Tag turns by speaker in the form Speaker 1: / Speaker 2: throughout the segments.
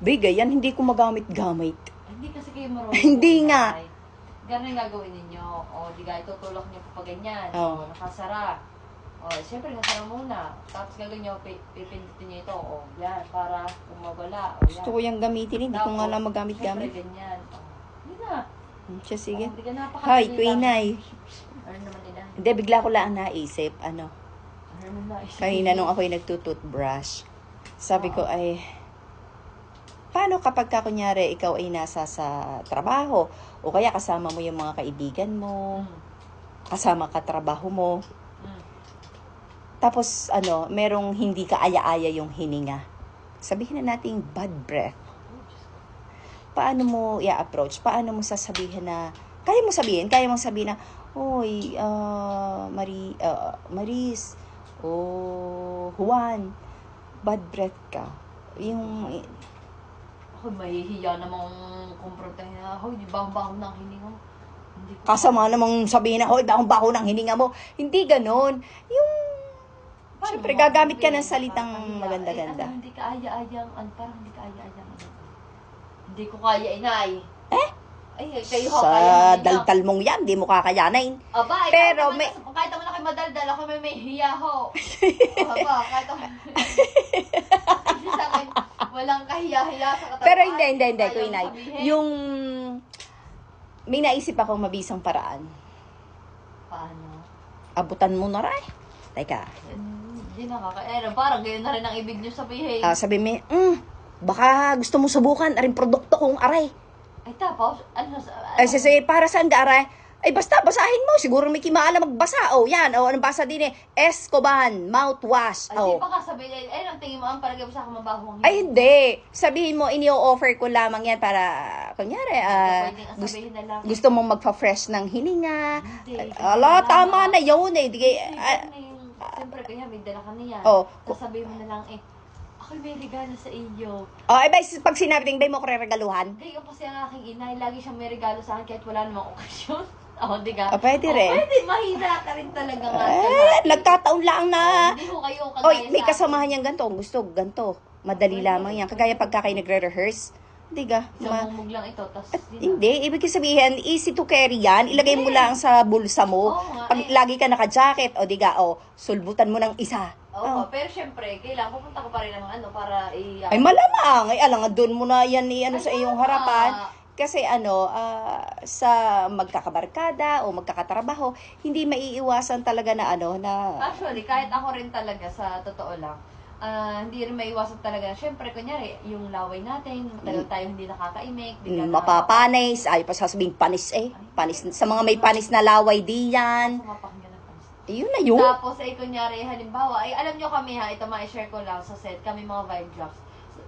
Speaker 1: Bigay yan, hindi ko magamit-gamit.
Speaker 2: Hindi kasi kayo marunong.
Speaker 1: Hindi nga.
Speaker 2: Ganun yung gagawin ninyo. O, di ka, itutulak nyo pa ganyan.
Speaker 1: Oh.
Speaker 2: O, nakasara. O, siyempre, nasara muna. Tapos gagawin nyo, pipindutin nyo ito. O, yan, para kumawala. O, yan.
Speaker 1: Gusto ko yung gamitin, hindi ko nga lang magamit-gamit.
Speaker 2: Siyempre, ganyan. O, hindi na.
Speaker 1: Siya, sige.
Speaker 2: O, di ka
Speaker 1: Hi, Queenay.
Speaker 2: Ano naman nila?
Speaker 1: Hindi, bigla ko lang naisip,
Speaker 2: Ano naman na?
Speaker 1: kanina nung ako'y nagtututbrush, sabi ko ay, paano kapag ka, kunyari, ikaw ay nasa sa trabaho, o kaya kasama mo yung mga kaibigan mo, kasama ka trabaho mo, tapos, merong hindi ka aya-aya yung hininga. Sabihin na natin bad breath. Paano mo i-approach? Paano mo sasabihin na, kaya mong sabihin na, oy, Maris, Juan, bad breath ka. Yung,
Speaker 2: Ako, mahihiya namang kumprontahin na, hoy, di baho-baho ng hininga mo. Hindi ko
Speaker 1: kasama namang sabihin na, hoy, bahong-baho ng hininga mo. Hindi ganon. Yung, syempre, gagamit ka ng salitang maganda-ganda.
Speaker 2: Hindi ka aya-ayang, parang hindi ka aya-ayang. Hindi ko kaya, inay. Ay, kayo ho,
Speaker 1: sa daldal mong yan, di mo kakayanin.
Speaker 2: Aba,
Speaker 1: Pero
Speaker 2: kahit naman ako madaldal, ako may hiya ho. Aba, kahit ako. Kasi sa akin, walang kahiya-hiya sa katawan.
Speaker 1: Pero hindi, Kuinay. Yung, may naisip akong mabisang paraan.
Speaker 2: Paano?
Speaker 1: Abutan mo na rin. Teka.
Speaker 2: Hindi parang ganyan na rin ang ibig niyo sabihin.
Speaker 1: Sabi mo, baka gusto mo subukan, aring produkto kong aray.
Speaker 2: Ay, tapos,
Speaker 1: Ay, para saan ka aray? Ay, basta, basahin mo. Siguro may kimaalam magbasa. Yan. Anong basa din Escoban, mouthwash.
Speaker 2: Ay, di pa ka sabihin, ang tingin mo, ang parang sa akin mabaho ang
Speaker 1: Ay, hindi. Sabihin mo, ini-offer ko lamang yan para, kunyari,
Speaker 2: sabihin na lang.
Speaker 1: gusto mong magpa-fresh ng hininga.
Speaker 2: Hindi.
Speaker 1: Tama na yun eh.
Speaker 2: Siyempre, kaya may dala ka niya.
Speaker 1: Oh.
Speaker 2: Sasabihin mo na lang, ako'y may regalo sa iyo.
Speaker 1: Pag sinabi ting, mo ko regaluhan?
Speaker 2: Hindi, kasi ang aking inay, lagi siyang may regalo sa akin kahit wala namang okasyon. Di ka?
Speaker 1: Pwede rin.
Speaker 2: Pwede, mahina ka rin talaga nga.
Speaker 1: Nagkataon lang na.
Speaker 2: Hindi ko kayo kagaya
Speaker 1: May kasamahan niyang ganito. Gusto, ganito. Madali lamang yan. Kagaya pagka kayo nagre-rehearse. Hindi ka?
Speaker 2: Samumog lang ito, tas
Speaker 1: Hindi. Ibig sabihin, easy to carry yan. Ilagay mo lang sa bulsa mo. Pag lagi ka naka-jacket, sulbutan mo ng isa.
Speaker 2: Pero syempre, kailangan pupunta ko pa rin ng para
Speaker 1: ay malamang. Ay alangan doon mo na yan sa iyong harapan. Kasi sa magkakabarkada o magkakatrabaho, hindi maiiwasan talaga na
Speaker 2: Actually, kahit ako rin talaga, sa totoo lang, hindi rin maiwasan talaga. Siyempre, kunyari, yung laway natin, matagal tayo hindi nakakaimik.
Speaker 1: Mapapanis. Ay, pa sasabihin panis Panis. Sa mga may panis na laway, di yan. Yun na yun.
Speaker 2: Tapos, kunyari, halimbawa, alam nyo kami ito ma-share ko lang sa set, kami mga vibe drops.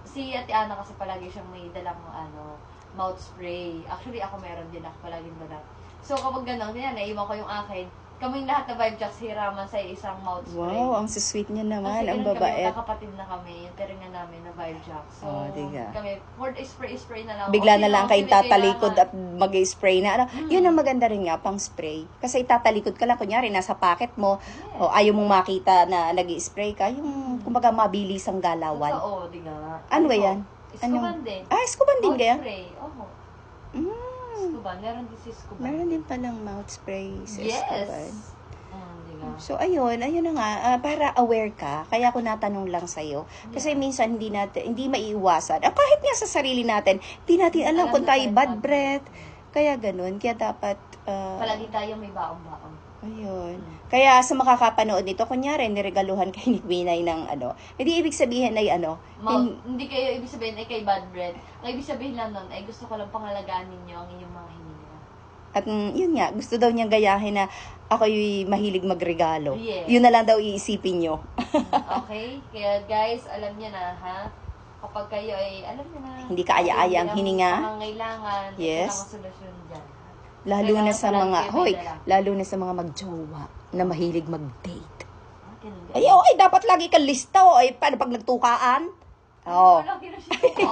Speaker 2: Si Ate Ana kasi palagi siyang may dalang mouth spray. Actually, ako meron din ako palaging dala. So, kapag gano'n, naiwan ko yung akin. Kaming lahat na vibe jocks hiraman sa isang mouth spray.
Speaker 1: Wow, ang sweet niya naman.
Speaker 2: Kasi
Speaker 1: ang
Speaker 2: babae.
Speaker 1: babae.
Speaker 2: Kasi kakapatid na kami, yung teringa namin na vibe jocks. So, kami, for spray na lang.
Speaker 1: Bigla na lang kayo tatalikod at mag-spray na. Yun ang maganda rin nga, pang spray. Kasi tatalikod ka lang, kunyari, nasa pocket mo, o ayaw mong makita na nag-spray ka, yung, kumbaga, mabilis ang galawan.
Speaker 2: Oo, di nga.
Speaker 1: Ano ba yan?
Speaker 2: Escoban din.
Speaker 1: Escoban din kaya?
Speaker 2: Mouth spray, Escoban, meron din si Escoban.
Speaker 1: Meron din palang mouth spray si Escoban. So, ayun na nga, para aware ka, kaya ako natanong lang sa'yo. Kasi minsan hindi maiiwasan. Kahit nga sa sarili natin, hindi natin alam kung tayo bad breath. Kaya ganun, kaya dapat...
Speaker 2: palagi tayo may baong-baong.
Speaker 1: Ayun. Kaya sa makakapanood nito, kunyari, niregaluhan kay ni Queenay ng hindi ibig sabihin ay
Speaker 2: hindi kayo ibig sabihin ay kay bad breath. Ang ibig sabihin lang nun ay gusto ko lang pangalagaan ninyo ang inyong mga hininga.
Speaker 1: At yun nga, gusto daw niyang gayahin na ako'y mahilig magregalo.
Speaker 2: Yes.
Speaker 1: Yun na lang daw iisipin niyo.
Speaker 2: Okay? Kaya guys, alam niyo na, kapag kayo ay, alam niyo na.
Speaker 1: Hindi ka aya-aya ang hininga.
Speaker 2: Pangangailangan.
Speaker 1: Yes.
Speaker 2: Ito ang solusyon dyan.
Speaker 1: Lalo na sa mga magjowa na mahilig mag-date. Dapat lagi kang lista. Paano pag nagtukaan?
Speaker 2: Walang kinusito ko.